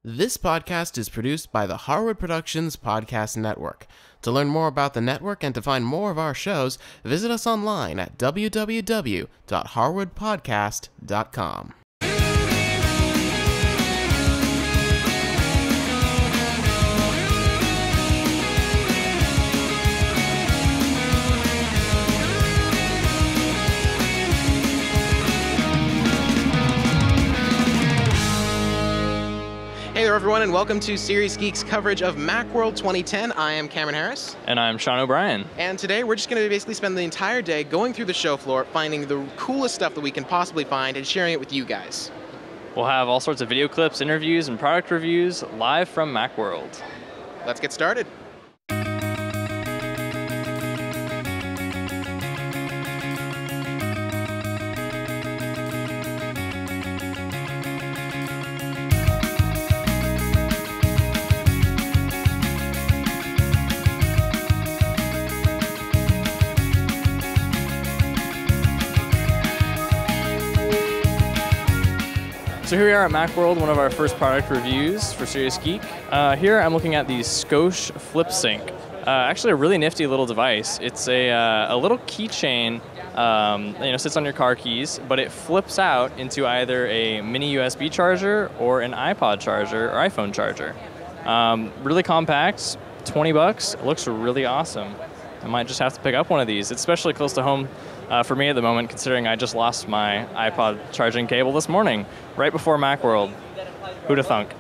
This podcast is produced by the Harwood Productions Podcast Network. To learn more about the network and to find more of our shows, visit us online at www.harwoodpodcast.com. Hey there, everyone, and welcome to Serious Geek's coverage of Macworld 2010. I am Cameron Harris. And I'm Sean O'Brien. And today we're just going to basically spend the entire day going through the show floor, finding the coolest stuff that we can possibly find, and sharing it with you guys. We'll have all sorts of video clips, interviews, and product reviews live from Macworld. Let's get started. So here we are at Macworld, one of our first product reviews for Serious Geek. Here I'm looking at the Scosche FlipSync. Actually a really nifty little device. It's a little keychain, sits on your car keys, but it flips out into either a mini USB charger or an iPod charger or iPhone charger. Really compact, 20 bucks. It looks really awesome. I might just have to pick up one of these. It's especially close to home for me at the moment, considering I just lost my iPod charging cable this morning, right before Macworld. Who'da thunk?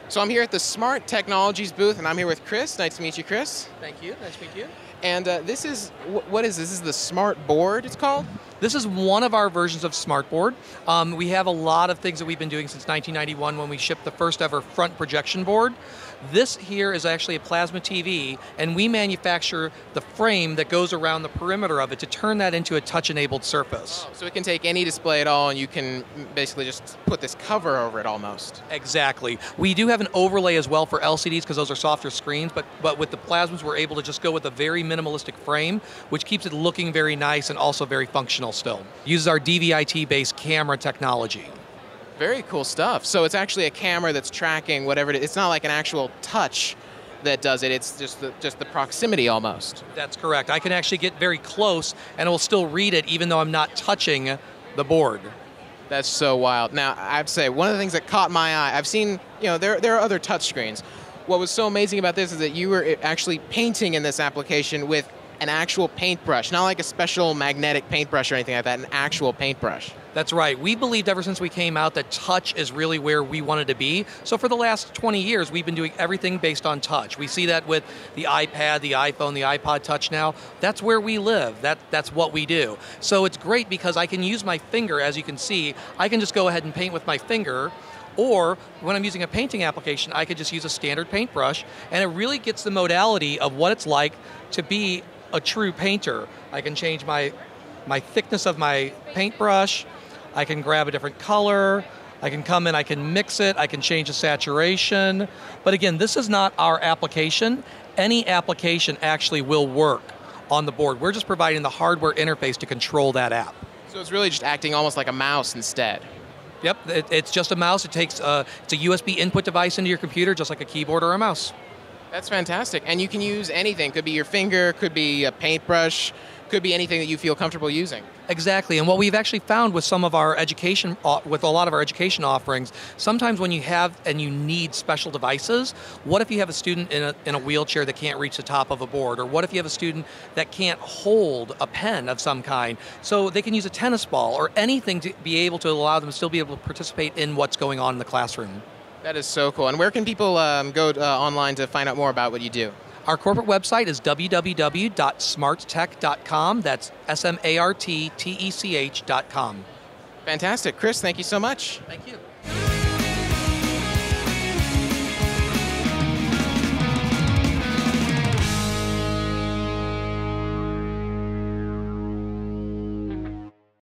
So I'm here at the Smart Technologies booth, and I'm here with Chris. Nice to meet you, Chris. Thank you. Nice to meet you. And this is, what is this? This is the Smart Board, it's called? This is one of our versions of SmartBoard. We have a lot of things that we've been doing since 1991 when we shipped the first ever front projection board. This here is actually a plasma TV, and we manufacture the frame that goes around the perimeter of it to turn that into a touch-enabled surface. So it can take any display at all, and you can basically just put this cover over it almost. Exactly. We do have an overlay as well for LCDs because those are softer screens, but with the plasmas we're able to just go with a very minimalistic frame, which keeps it looking very nice and also very functional still. Uses our DVI-T-based camera technology. Very cool stuff. So it's actually a camera that's tracking whatever it is. It's not like an actual touch that does it. It's just the proximity almost. That's correct. I can actually get very close and it will still read it even though I'm not touching the board. That's so wild. Now, I have to say, one of the things that caught my eye, I've seen, there are other touch screens. What was so amazing about this is that you were actually painting in this application with an actual paintbrush, not like a special magnetic paintbrush or anything like that, an actual paintbrush. That's right. We believed ever since we came out that touch is really where we wanted to be. So for the last 20 years, we've been doing everything based on touch. We see that with the iPad, the iPhone, the iPod Touch now. That's where we live. That's what we do. So it's great because I can use my finger, as you can see. I can just go ahead and paint with my finger. Or when I'm using a painting application, I could just use a standard paintbrush, and it really gets the modality of what it's like to be a true painter. I can change my thickness of my paintbrush. I can grab a different color. I can come in, I can mix it, I can change the saturation. But again, this is not our application. Any application actually will work on the board. We're just providing the hardware interface to control that app. So it's really just acting almost like a mouse instead. Yep, it's just a mouse. It's a USB input device into your computer, just like a keyboard or a mouse. That's fantastic. And you can use anything. Could be your finger, could be a paintbrush, could be anything that you feel comfortable using. Exactly. And what we've actually found with some of our education, with a lot of our education offerings, sometimes when you have and you need special devices, what if you have a student in a wheelchair that can't reach the top of a board? Or what if you have a student that can't hold a pen of some kind? So they can use a tennis ball or anything to be able to allow them to still be able to participate in what's going on in the classroom. That is so cool. And where can people go online to find out more about what you do? Our corporate website is www.smarttech.com. That's SmartTech.com. Fantastic. Chris, thank you so much. Thank you.